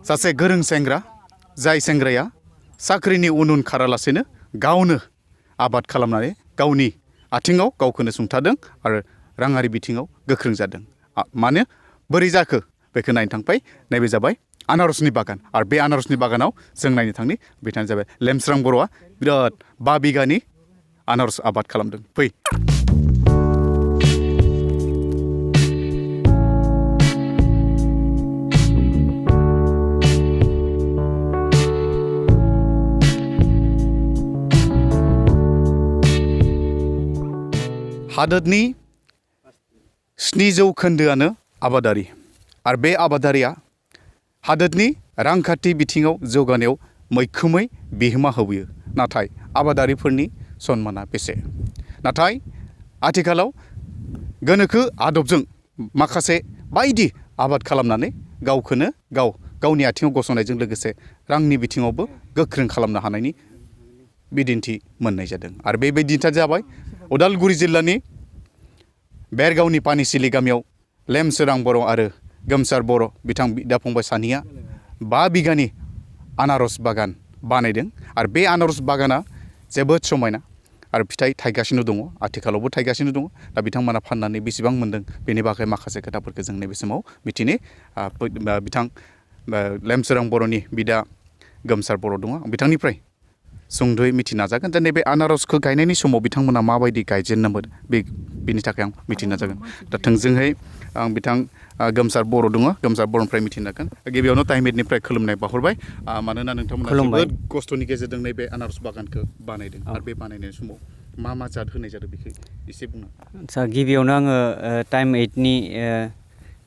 सासे गोरों सेंग्रा जाय सेंग्राया साख्रिनि उन खारालासेनो गावनो आबाद खालामनानै गावनि आथिङाव गावखौनो सुंथादों आरो राङारि बिथिङाव गोख्रों जादों। मानो बोरै जाखो बेखौ नायनो थांबाय। नैबे जाबाय आनारसनि बागान आरो बे आनारसनि बागानाव जों नायनो थांनि बिथाङा जाबाय लेमस्रां बर'आ बिराद 5 बिगानि आनारस आबाद खालामदों। फै। हादोरनि 70% आबादारि आरो बे आबादारिया हादोरनि रांखान्थि बिथिङाव जौगानायाव मैखोमै बिहोमा होबोयो। नाथाय आबादारिफोरनि सन्माना बेसे? नाथाय आथिखालाव गोनोखो आदबजों माखासे बायदि आबाद खालामनानै गावनि आथिङाव गसंनायजों लोगोसे रांनि बिथिङावबो गोख्रों खालामनो हानायनि बिदिन्थि मोननाय जादों। आरो बे बिदिन्थिया जाबाय उदालगुरि जिल्लानि बेरगावनि पानिसिलि गामियाव लेमसोरां बर' आरो गोमसार बर' बिदा फंबाय सानैया 5 बिगानि आनारस बागान बानायदों। आरो बे आनारस बागाना जोबोद समायना आरो फिथाइ थायगासिनो दङ। आथिखालावबो थायगासिनो दङ। दा बिथांमोना फाननानै बेसेबां मोनदों बेनि बागै माखासे खोथाफोरखौ जों नैबे समाव मिथिनो बिथां लेमसोरां बर'नि बिदा गोमसार बर' दङ। बिथांनिफ्राय सुंद'यै मिथिनो नाजागोन। दा नैबे आनारसखौ गायनायनि समाव बिथांमोना माबायदि गायजेननांगोन बेनि थाखाय आं मिथिनो नाजागोन। दा थोंजोङै आं बिथां गोमसार बर' दङ। गोमसार बर'निफ्राय मिथिनो नाजागोन। गिबियावनो टाइमेटनिफ्राय खुलुमनाय बाहरबाय। मानोना नोंथांमोना जोबोद खस्थ'नि गेजेरजों नैबे आनारस बागानखौ बानायदों। आरो बे बानायनाय समाव मा जाद होनाय जादों बेखौ एसे बुंनो। आदसा गिबियावनो आङो टाइम 8नि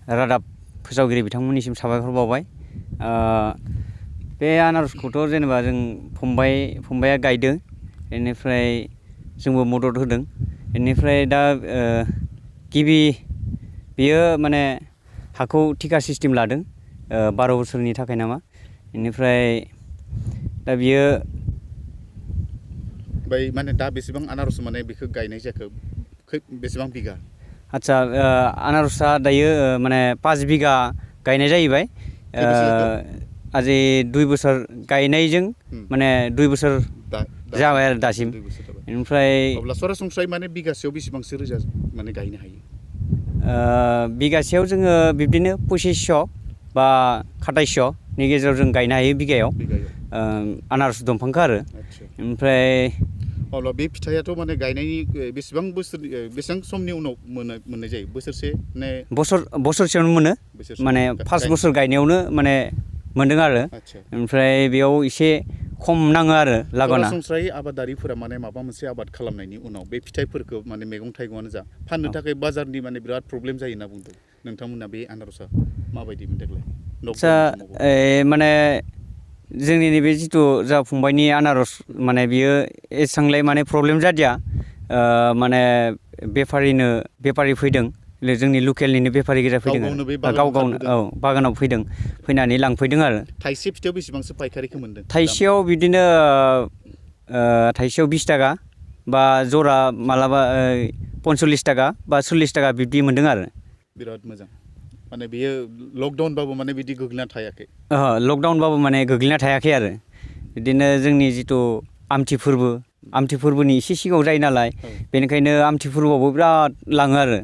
रादाब फोसावगिरि बिथांमोननिसिम साबायखर बावबाय। बे आनारसखौथ' जेनेबा जों फंबाया गायदों। बेनिफ्राय जोंबो मदद होदों। बेनिफ्राय दा बियो माने हाखौ थिखा सिस्टेम लादों 12 बोसोरनि थाखाय नामा। बेनिफ्राय दा बियो माने दा बेसेबां आनारस माने बेखौ गायनाय जाखो बेसेबां बिगा? आदसा आनारसआ दायो माने 5 बिगा गायनाय जाहैबाय। आजि 2 बोसोर गायनायजों माने 2 बोसोर जाबाय आरो दासिम। ओमफ्राय अब्ला सरासनस्रायै माने बिगासेयाव बेसेबांसो रोजा माने गायनो हायो? बिगासेयाव जोङो बिब्दिनो 2500 बा 2700नि गेजेराव जों गायनो हायो बिगायाव आनारस दंफांखौ आरो। ओमफ्राय अब्ला बे फिथाइयाथ' माने गायनायनि बेसेबां समनि उनाव मोननाय जायो? बोसोरसे ने? बोसोरसेयावनो मोनो। माने 5 बोसोर गायनायावनो माने मोनदों आरो। ओमफ्राय बेयाव एसे खम नाङो आरो लागना। सरासनस्रायै आबादारिफोरा माने माबा मोनसे आबाद खालामनायनि उनाव बे फिथाइफोरखौ माने मैगं थाइगंआनो जा फाननो थाखाय बाजारनि माने बिराद प्रब्लेम जायो होनना बुंदों। नोंथांमोना बे आनारसआ माबायदिमोन देग्लाय? आदसा माने जोंनि नैबे जिथु जा फंबायनि आनारस माने बियो एसांलाय माने प्रब्लेम जादिया। माने बेफारि फैदों। जोंनि लकेलनिनो बेफारि गोजा फैदों। गावनो बागानाव फैनानै लांफैदों आरो। थाइसे फिथाइयाव बेसेबांसो पाइकारिखौ मोनदों? थाइसेयाव बिदिनो थाइसेयाव 20 थाखा बा जरा मालाबा 45 थाखा बा 40 थाखा बिब्दि मोनदों आरो। बिराद मोजां। माने बियो लकडाउनबाबो माने बिदि गोग्लैना थायाखै? लकडाउनबाबो माने गोग्लैना थायाखै आरो। बिदिनो जोंनि जिथु आमथि फोरबोनि एसे सिगाङाव जायो नालाय। बेनिखायनो आमथि फोरबोआवबो बिराद लाङो आरो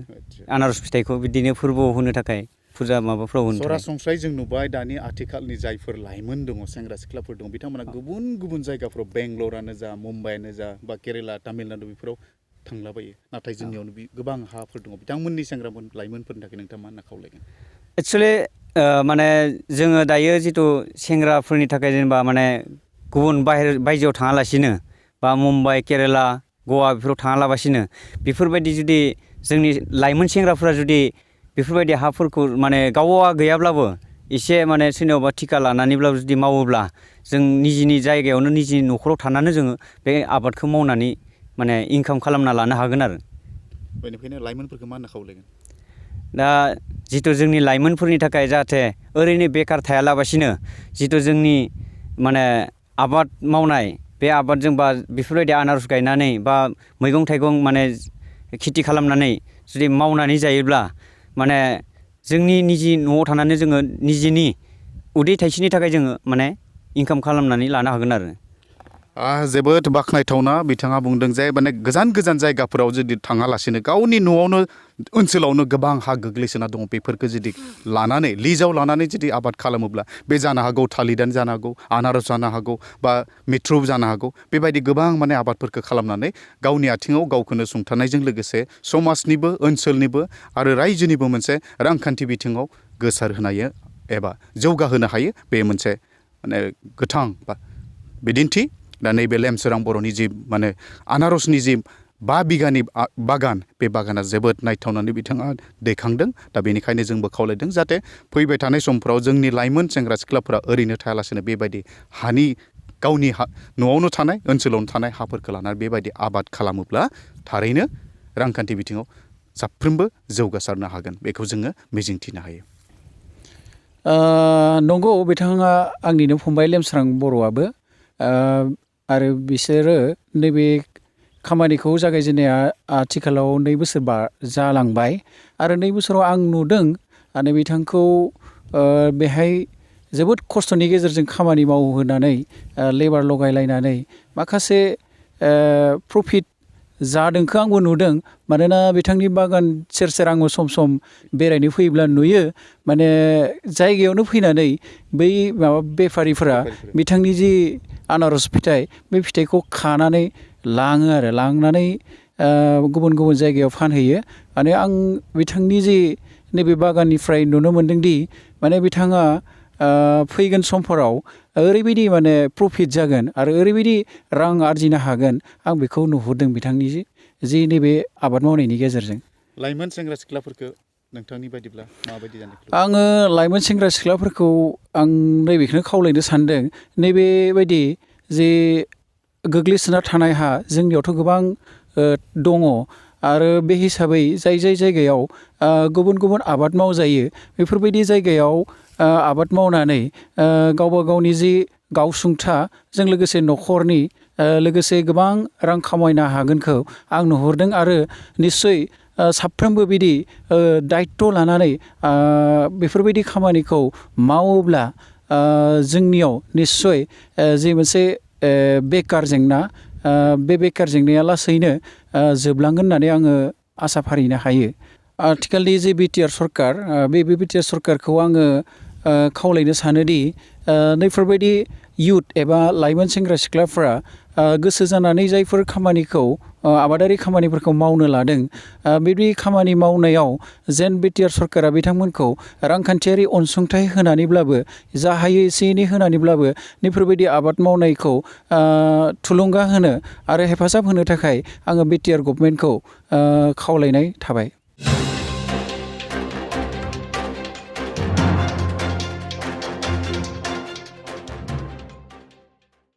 आनारस फिथाइखौ बिदिनो फोरबोआव होनो थाखाय फुजा माबाफ्राव होनो थाखाय। सरासनस्रायै जों नुबाय दानि आथिखालनि जायफोर लाइमोन दङ सेंग्रा सिख्लाफोर दङ बिथांमोना गुबुन जायगाफ्राव बेंगलरानो जा मुम्बाइआनो जा बा केरेला तामिलनाडु बेफोराव थांलाबायो। नाथाय जोंनियावनो गोबां हाफोर दङ। बिथांमोननि लाइमोनफोरनि थाखाय नोंथाङा मा होनना खावलायगोन? एक्सुवेलि माने जोङो दायो जिथु सेंग्राफोरनि थाखाय जेनेबा माने गुबुन बायजोआव थाङालासिनो बा मुम्बाइ केरेला गवा बेफोराव थाङालाबासिनो बेफोरबायदि जुदि जोंनि लाइमोन सेंग्राफोरा जुदि बेफोरबायदि हाफोरखौ माने गावआ गैयाब्लाबो एसे माने सोरनियावबा थिका लानानैब्लाबो जुदि मावोब्ला जों निजिनि जायगायावनो निजिनि न'खराव थानानै जोङो बे आबादखौ मावनानै माने इनकाम खालामना लानो हागोन आरो। बेनिखायनो लाइमोनफोरखौ मा होनना खावलायगोन? दा जिथु जोंनि लाइमोनफोरनि थाखाय जाहाथे ओरैनो बेखार थायालाबासिनो जिथु जोंनि माने आबाद मावनाय बे आबादजों बा बेफोरबायदि आनारस गायनानै बा मैगं थाइगं माने खेथि खालामनानै जुदि मावनानै जायोब्ला माने जोंनि निजि न'आव थानानै जोङो निजिनि उदै थाइसेनि थाखाय जोङो माने इनकाम खालामनानै लानो हागोन आरो। जोबोद बाख्नायथावना बिथाङा बुंदों जे माने गोजान गोजान जायगाफोराव जुदि थाङालासिनो गावनि न'आवनो ओनसोलावनो गोबां हा गोग्लैसोना दङ बेफोरखौ जुदि लानानै लिजाव लानानै जुदि आबाद खालामोब्ला बे जानो हागौ थालिदानो जानो हागौ आनारस जानो हागौ बा मैथ्रु जानो हागौ बेबायदि गोबां माने आबादफोरखौ खालामनानै गावनि आथिङाव गावखौनो सुंथानायजों लोगोसे समाजनिबो ओनसोलनिबो आरो रायजोनिबो मोनसे रांखान्थि बिथिङाव गोसार होनाय एबा जौगाहोनो हायो बे मोनसे माने गोथां बा बिदिन्थि। दा नैबे लेमसोरां बर'नि जि माने आनारसनि जि 5 बिगानि बागान बे बागाना जोबोद नायथावनानै बिथाङा दैखांदों। दा बेनिखायनो जोंबो खावलायदों जाहाथे फैबाय थानाय समफ्राव जोंनि लाइमोन सेंग्रा सिख्लाफोरा ओरैनो थायालासेनो बेबायदि हानि गावनि न'आवनो थानाय ओनसोलावनो थानाय हाफोरखौ लानानै बेबायदि आबाद खालामोब्ला थारैनो रांखान्थि बिथिङाव साफ्रोमबो जौगासारनो हागोन बेखौ जोङो मिजिंथिनो हायो। नंगौ बिथाङा आंनिनो फंबाय लेमस्रां बर'आबो आरो बिसोरो नैबे खामानिखौ जागायजेननाया आथिखालाव 2 बोसोर जालांबाय आरो 2 बोसोराव आं नुदों आरो बिथांखौ बेहाय जोबोद खस्थ'नि गेजेरजों खामानि मावहोनानै लेबार लगायलायनानै माखासे प्रफिट जादोंखौ आंबो नुदों। मानोना बिथांनि बागान सेर सेर आंबो सम सम बेरायनो फैयोब्ला नुयो माने जायगायावनो फैनानै बै बेफारिफोरा बिथांनि जि आनारस फिथाइ बे फिथाइखौ खानानै लाङो आरो लांनानै गुबुन गुबुन जायगायाव फानहैयो। माने आं बिथांनि जि नैबे बागाननिफ्राय नुनो मोनदोंदि माने बिथाङा फैगोन समफोराव ओरैबायदि माने प्रफिट जागोन आरो ओरैबायदि रां आरजिनो हागोन आं बेखौ नुहुरदों बिथांनि जि नैबे आबाद मावनायनि गेजेरजों। लाइमोन सेंग्रा सिख्लाफोरखौ नोंथांनि बायदिब्ला माबायदि जानो? आङो लाइमोन सेंग्रा सिख्लाफोरखौ आं नैबेखौनो खावलायनो सानदों नैबेबायदि जे गोग्लैसोना थानाय हा जोंनियावथ' गोबां दङ आरो बे हिसाबै जाय जाय जायगायाव गुबुन गुबुन आबाद मावजायो बेफोरबायदि जायगायाव आबाद मावनानै गावबा गावनि जि गावसुंथाजों लोगोसे न'खरनि लोगोसे गोबां रां खामायनो हागोनखौ आं नुहुरदों आरो निस्सय साफ्रोमबो बिदि दायित्व लानानै बेफोरबायदि खामानिखौ मावोब्ला जोंनियाव निस्सय जि मोनसे बेकार जेंना बे बेकार जेंनाया लासैनो जोबलांगोन होननानै आङो आसा फारिनो हायो। आथिखालनि जे बिटिआर सरकार बे बिटिआर सरकारखौ आङो खावलायनो सानोदि नैफोरबायदि इयुथ एबा लाइमोन सेंग्रा सिख्लाफ्रा गोसो जानानै जायफोर खामानिखौ आबादारि खामानिफोरखौ मावनो लादों बिदि खामानि मावनायाव जेन बिटिआर सरकारा बिथांमोनखौ रांखान्थियारि अनसुंथाइ होनानैब्लाबो जा हायो एसे एनै होनानैब्लाबो नैफोरबायदि आबाद मावनायखौ थुलुंगा होनो आरो हेफाजाब होनो थाखाय आङो बिटिआर गभर्नमेन्टखौ खावलायनाय थाबाय।